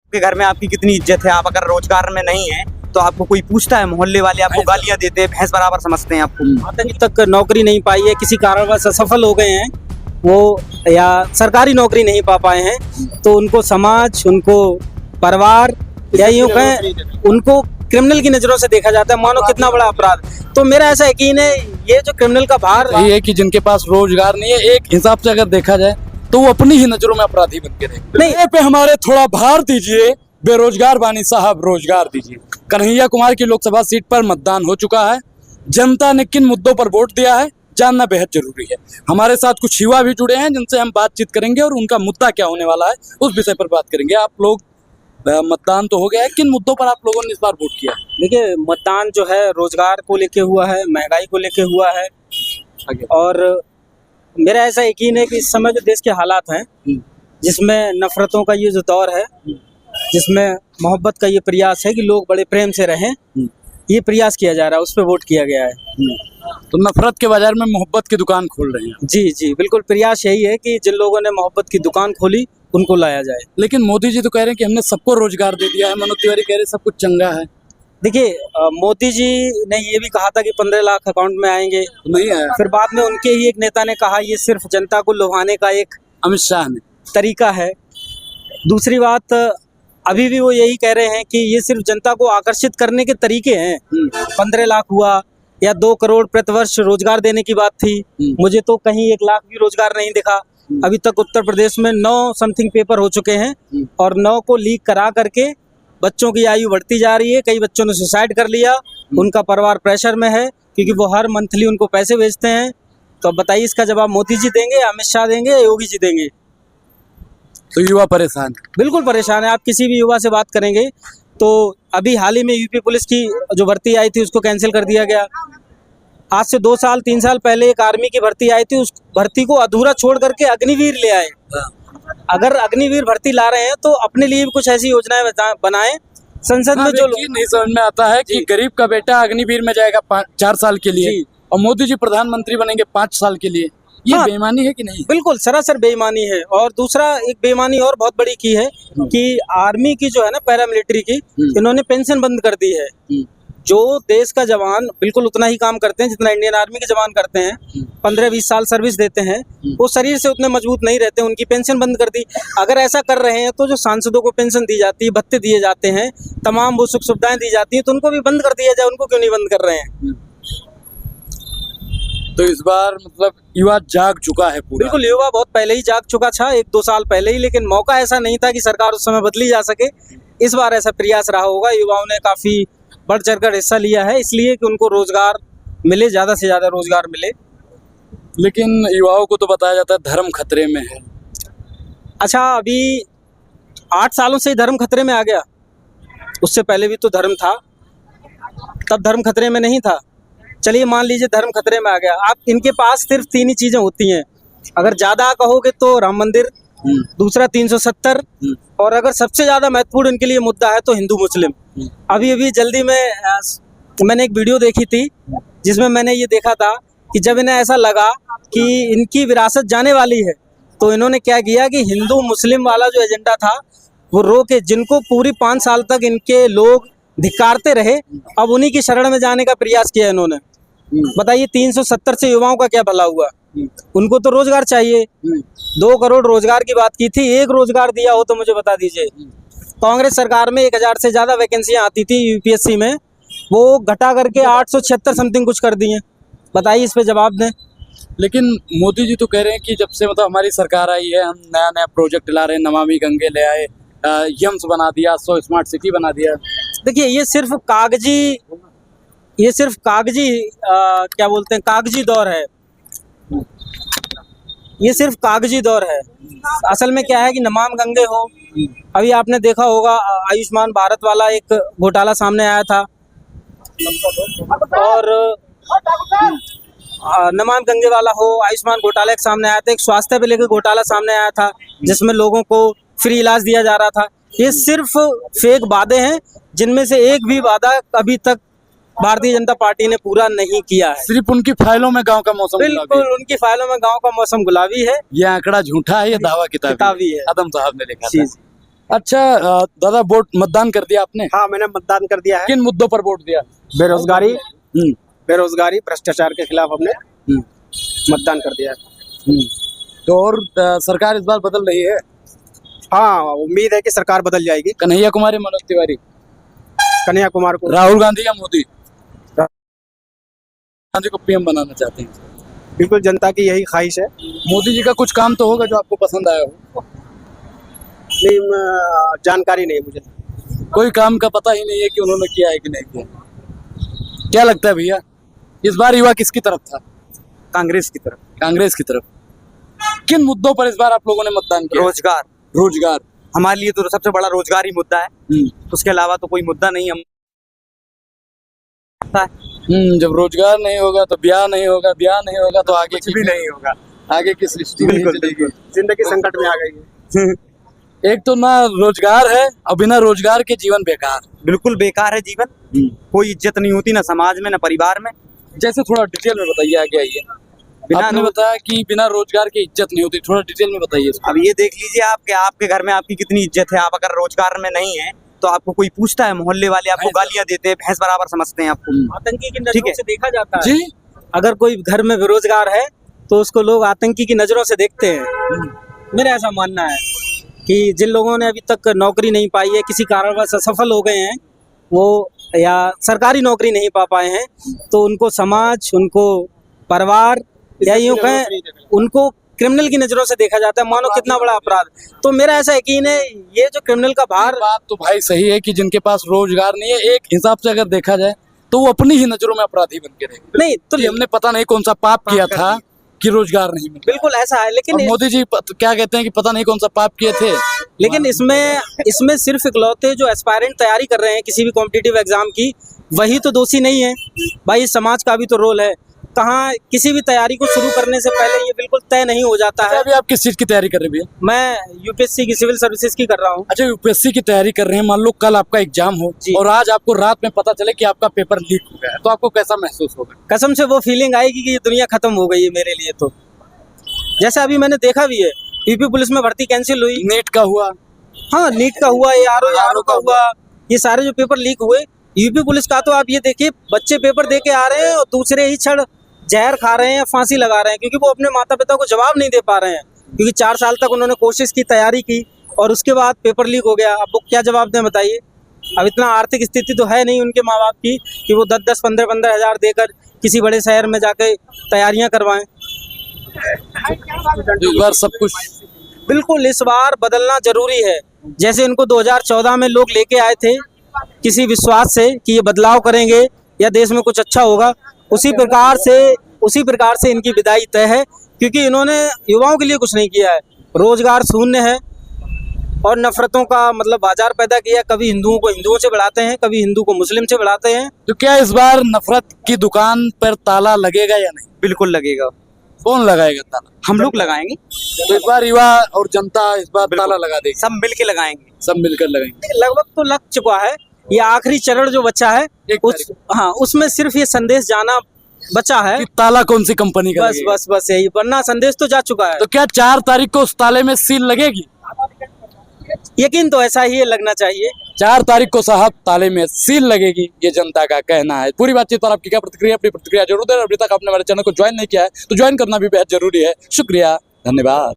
आपके घर में आपकी कितनी इज्जत है। आप अगर रोजगार में नहीं है तो आपको कोई पूछता है, मोहल्ले वाले आपको गालियां देते हैं, भैंस बराबर समझते हैं आपको। अभी तक नौकरी नहीं पाई है, किसी कारणवश असफल हो गए हैं वो, या सरकारी नौकरी नहीं पा पाए हैं, तो उनको समाज, उनको परिवार, या यूं कहें उनको क्रिमिनल की नजरों से देखा जाता है, मानो कितना बड़ा अपराध। तो मेरा ऐसा यकीन है ये जो क्रिमिनल का भार ये है कि जिनके पास रोजगार नहीं है, एक हिसाब से अगर देखा जाए तो वो अपनी ही नजरों में अपराधी बन के रहे। नहीं पे हमारे थोड़ा भार दीजिए, बेरोजगार बानी साहब रोजगार दीजिए। कन्हैया कुमार की लोकसभा सीट पर मतदान हो चुका है, जनता ने किन मुद्दों पर वोट दिया है जानना बेहद जरूरी है। हमारे साथ कुछ युवा भी जुड़े हैं जिनसे हम बातचीत करेंगे और उनका मुद्दा क्या होने वाला है उस विषय पर बात करेंगे। आप लोग, मतदान तो हो गया है, किन मुद्दों पर आप लोगों ने इस बार वोट किया? देखिए, मतदान जो है रोजगार को लेके हुआ है, महंगाई को लेके हुआ है, और मेरा ऐसा यकीन है कि इस समय जो देश के हालात हैं, जिसमें नफरतों का ये जो दौर है, जिसमें मोहब्बत का ये प्रयास है कि लोग बड़े प्रेम से रहें, ये प्रयास किया जा रहा है, उस पर वोट किया गया है। तो नफरत के बाजार में मोहब्बत की दुकान खोल रहे हैं। जी जी बिल्कुल, प्रयास यही है कि जिन लोगों ने मोहब्बत की दुकान खोली उनको लाया जाए। लेकिन मोदी जी तो कह रहे हैं कि हमने सबको रोजगार दे दिया है, मनोज तिवारी कह रहे हैं सब कुछ चंगा है। देखिए, मोदी जी ने ये भी कहा था कि 15 लाख अकाउंट में आएंगे, नहीं आया। फिर बाद में उनके ही एक नेता ने कहा ये सिर्फ जनता को लुभाने का एक अमित शाह ने तरीका है। दूसरी बात, अभी भी वो यही कह रहे हैं कि ये सिर्फ जनता को आकर्षित करने के तरीके हैं। 15 लाख हुआ या 2 करोड़ प्रतिवर्ष रोजगार देने की बात थी, मुझे तो कहीं 1 लाख भी रोजगार नहीं दिखा। अभी तक उत्तर प्रदेश में 9 समथिंग पेपर हो चुके हैं और 9 को लीक करा करके बच्चों की आयु बढ़ती जा रही है। कई बच्चों ने सुसाइड कर लिया, उनका परिवार प्रेशर में है क्योंकि वो हर मंथली उनको पैसे भेजते हैं। तो अब बताइए, इसका जवाब मोदी जी देंगे, अमित शाह देंगे, योगी जी देंगे? तो युवा परेशान, बिल्कुल परेशान है। आप किसी भी युवा से बात करेंगे तो अभी हाल ही में यूपी पुलिस की जो भर्ती आई थी उसको कैंसिल कर दिया गया। आज से 2 साल 3 साल पहले एक आर्मी की भर्ती आई थी, उस भर्ती को अधूरा छोड़ करके अग्निवीर ले आए। अगर अग्निवीर भर्ती ला रहे हैं तो अपने लिए भी कुछ ऐसी योजनाएं बनाएं। संसद में जो नहीं समझ में आता है कि गरीब का बेटा अग्निवीर में जाएगा 4 साल के लिए और मोदी जी प्रधानमंत्री बनेंगे 5 साल के लिए, ये बेईमानी है कि नहीं? बिल्कुल सरासर बेईमानी है। और दूसरा एक बेईमानी और बहुत बड़ी की है कि आर्मी की जो है ना, पैरामिलिट्री की, इन्होंने पेंशन बंद कर दी है। जो देश का जवान बिल्कुल उतना ही काम करते हैं जितना इंडियन आर्मी के जवान करते हैं, 15-20 साल सर्विस देते हैं, वो शरीर से उतने मजबूत नहीं रहते, उनकी पेंशन बंद कर दी। अगर ऐसा कर रहे हैं तो जो सांसदों को पेंशन दी जाती है, भत्ते दिए जाते हैं, तमाम वो सुख सुविधाएं दी जाती हैं, तो उनको भी बंद कर दिया जाए। उनको क्यों नहीं बंद कर रहे हैं? तो इस बार मतलब युवा जाग चुका है पूरा। बिल्कुल, युवा बहुत पहले ही जाग चुका था, 1-2 साल पहले ही, लेकिन मौका ऐसा नहीं था कि सरकार उस समय बदली जा सके। इस बार ऐसा प्रयास रहा होगा, युवाओं ने काफी बढ़ चढ़कर हिस्सा लिया है, इसलिए कि उनको रोजगार मिले, ज्यादा से ज्यादा रोजगार मिले। लेकिन युवाओं को तो बताया जाता है धर्म खतरे में है। अच्छा, अभी 8 सालों से धर्म खतरे में आ गया, उससे पहले भी तो धर्म था, तब धर्म खतरे में नहीं था। चलिए मान लीजिए धर्म खतरे में आ गया। आप इनके पास सिर्फ 3 ही चीजें होती हैं, अगर ज्यादा कहोगे तो राम मंदिर, दूसरा 370, और अगर सबसे ज्यादा महत्वपूर्ण इनके लिए मुद्दा है तो हिंदू मुस्लिम। अभी जल्दी में मैंने एक वीडियो देखी थी जिसमें मैंने ये देखा था कि जब इन्हें ऐसा लगा कि इनकी विरासत जाने वाली है तो इन्होंने क्या किया कि हिंदू मुस्लिम वाला जो एजेंडा था वो रोके, जिनको पूरी 5 साल तक इनके लोग धिक्कारते रहे, अब उन्हीं की शरण में जाने का प्रयास किया इन्होंने। बताइए, 370 से युवाओं का क्या भला हुआ? उनको तो रोजगार चाहिए। 2 करोड़ रोजगार की बात की थी, 1 रोजगार दिया हो तो मुझे बता दीजिए। कांग्रेस सरकार में 1000 से ज्यादा वैकेंसियां आती थी यूपीएससी में, वो घटा करके 876 समथिंग कुछ कर दी हैं। बताइए, इस पे जवाब दें। लेकिन मोदी जी तो कह रहे हैं कि जब से मतलब हमारी सरकार आई है, हम नया नया प्रोजेक्ट ला रहे हैं, नमामि गंगे ले आए, यम्स बना दिया, 100 स्मार्ट सिटी बना दिया। देखिए, ये सिर्फ कागजी क्या बोलते हैं, कागजी दौर है। ये सिर्फ कागजी दौर है। असल में क्या है कि नमामि गंगे हो, अभी आपने देखा होगा आयुष्मान भारत वाला एक घोटाला सामने आया था, और नमामि गंगे वाला हो, आयुष्मान घोटाला एक सामने आया था, एक स्वास्थ्य पे लेकर घोटाला सामने आया था जिसमें लोगों को फ्री इलाज दिया जा रहा था। ये सिर्फ फेक वादे हैं जिनमें से एक भी वादा अभी तक भारतीय जनता पार्टी ने पूरा नहीं किया है। सिर्फ उनकी फाइलों में गांव का मौसम, बिल्कुल उनकी फाइलों में गांव का मौसम गुलाबी है। ये आंकड़ा झूठा है, ये दावा किताबी है। है। आदम साहब ने लिखा था। अच्छा दादा वोट मतदान कर दिया आपने? हाँ, मैंने मतदान कर दिया है। किन मुद्दों पर वोट दिया? बेरोजगारी, हम्म, भ्रष्टाचार के खिलाफ हमने हम्म, मतदान कर दिया है। हम्म। तो और सरकार इस बार बदल रही है? हाँ, उम्मीद है कि सरकार बदल जाएगी। कन्हैया कुमार या मनोज तिवारी? कन्हैया कुमार को। राहुल गांधी या मोदी? गांधी को पीएम बनाना चाहते हैं। बिल्कुल जनता की यही ख्वाहिश है। मोदी जी का कुछ काम तो होगा जो आपको पसंद आया हो? नहीं, जानकारी नहीं है मुझे। कोई काम का पता ही नहीं है कि उन्होंने किया है कि नहीं किया। क्या लगता है भैया, इस बार युवा किसकी तरफ था? कांग्रेस की तरफ। कांग्रेस की तरफ। किन मुद्दों पर इस बार आप लोगों ने मतदान किया? रोजगार। रोजगार। हमारे लिए तो सबसे बड़ा रोजगार ही मुद्दा है, उसके अलावा तो कोई मुद्दा नहीं हम। जब रोजगार नहीं होगा तो ब्याह नहीं होगा, ब्याह नहीं होगा तो आगे कुछ भी नहीं होगा, आगे की सृष्टि नहीं बिल्कुल चलेगी। जिंदगी संकट में आ गई है। एक तो ना रोजगार है और बिना रोजगार के जीवन बेकार। बिल्कुल बेकार है जीवन, कोई इज्जत नहीं होती ना समाज में ना परिवार में। जैसे थोड़ा डिटेल में बताइए, आगे आइए। आपने बताया कि बिना रोजगार की इज्जत नहीं होती, थोड़ा डिटेल में बताइए। अब ये देख लीजिए आप आपके घर में आपकी कितनी इज्जत है। आप अगर रोजगार में नहीं है तो आपको कोई पूछता है, मोहल्ले वाले आपको गालियां देते हैं, भैंस बराबर समझते हैं आपको। आतंकी की ठीक नजरों है। से देखा जाता है। जी, अगर कोई घर में बेरोजगार है तो उसको लोग आतंकी की नजरों से देखते हैं। मेरा ऐसा मानना है कि जिन लोगों ने अभी तक नौकरी नहीं पाई है, किसी कारणवश असफल हो गए हैं वो, या सरकारी नौकरी नहीं पा पाए हैं, तो उनको समाज, उनको परिवार, या यूं कहें उनको क्रिमिनल की नजरों से देखा जाता है, मानो कितना बड़ा अपराध। तो मेरा ऐसा यकीन है ये जो क्रिमिनल का भार। बात तो भाई सही है कि जिनके पास रोजगार नहीं है, एक हिसाब से अगर देखा जाए तो वो अपनी ही नजरों में अपराधी बन के रहेंगे। नहीं तो कि हमने पता नहीं कौन सा पाप किया था कि रोजगार नहीं मिला। बिल्कुल ऐसा है, लेकिन और मोदी जी क्या कहते हैं कि पता नहीं कौन सा पाप किए थे। लेकिन इसमें सिर्फ इकलौते जो एस्पायरेंट तैयारी कर रहे हैं किसी भी कॉम्पिटिटिव एग्जाम की, वही तो दोषी नहीं है भाई। इस समाज का भी तो रोल है। कहाँ किसी भी तैयारी को शुरू करने से पहले ये बिल्कुल तय नहीं हो जाता है। अभी आप किस चीज की तैयारी कर रहे हैं भैया? मैं यूपीएससी की सिविल सर्विसेज की कर रहा हूँ। अच्छा, यूपीएससी की तैयारी कर रहे हैं। मान लो कल आपका एग्जाम हो जी। और आज आपको रात में पता चले कि आपका पेपर लीक हो गया है, तो आपको कैसा महसूस होगा? कसम से वो फीलिंग आएगी कि ये दुनिया खत्म हो गई है मेरे लिए। तो जैसा अभी मैंने देखा भी है, यूपी पुलिस में भर्ती कैंसिल हुई, नेट का हुआ, हाँ नीट का हुआ, ARO का हुआ, ये सारे जो पेपर लीक हुए यूपी पुलिस का, तो आप ये देखिए बच्चे पेपर दे के आ रहे हैं और दूसरे ही क्षण जहर खा रहे हैं, फांसी लगा रहे हैं, क्योंकि वो अपने माता पिता को जवाब नहीं दे पा रहे हैं। क्योंकि 4 साल तक उन्होंने कोशिश की, तैयारी की, और उसके बाद पेपर लीक हो गया। अब वो क्या जवाब दें बताइए? अब इतना आर्थिक स्थिति तो है नहीं उनके माँ बाप की कि वो 10-10, 15-15 हज़ार देकर किसी बड़े शहर में जाके तैयारियां करवाएं। इस बार सब कुछ बिल्कुल इस बार बदलना जरूरी है। जैसे इनको 2014 में लोग लेके आए थे किसी विश्वास से कि ये बदलाव करेंगे या देश में कुछ अच्छा होगा, उसी प्रकार से इनकी विदाई तय है। क्योंकि इन्होंने युवाओं के लिए कुछ नहीं किया है, रोजगार शून्य है और नफरतों का मतलब बाजार पैदा किया। कभी हिंदुओं को हिंदुओं से बढ़ाते हैं, कभी हिंदू को मुस्लिम से बढ़ाते हैं। तो क्या इस बार नफरत की दुकान पर ताला लगेगा या नहीं? बिल्कुल लगेगा। कौन लगाएगा ताला? हम लोग लगाएंगे, तो इस बार युवा और जनता इस बार ताला लगा देगी, सब मिल के लगाएंगे। सब मिलकर लगाएंगे। लगभग तो लग चुका है, ये आखिरी चरण जो बचा है उसमें सिर्फ ये संदेश जाना बचा है कि ताला कौन सी कंपनी का लगेगा। बस यही, वरना संदेश तो जा चुका है। तो क्या 4 तारीख को उस ताले में सील लगेगी? यकीन तो ऐसा ही लगना चाहिए। 4 तारीख को साहब ताले में सील लगेगी, ये जनता का कहना है। पूरी बातचीत पर आपकी क्या प्रतिक्रिया? अपनी प्रतिक्रिया जरूर दें। अभी तक आपने हमारे चैनल को ज्वाइन नहीं किया है तो ज्वाइन करना भी बेहद जरूरी है। शुक्रिया, धन्यवाद।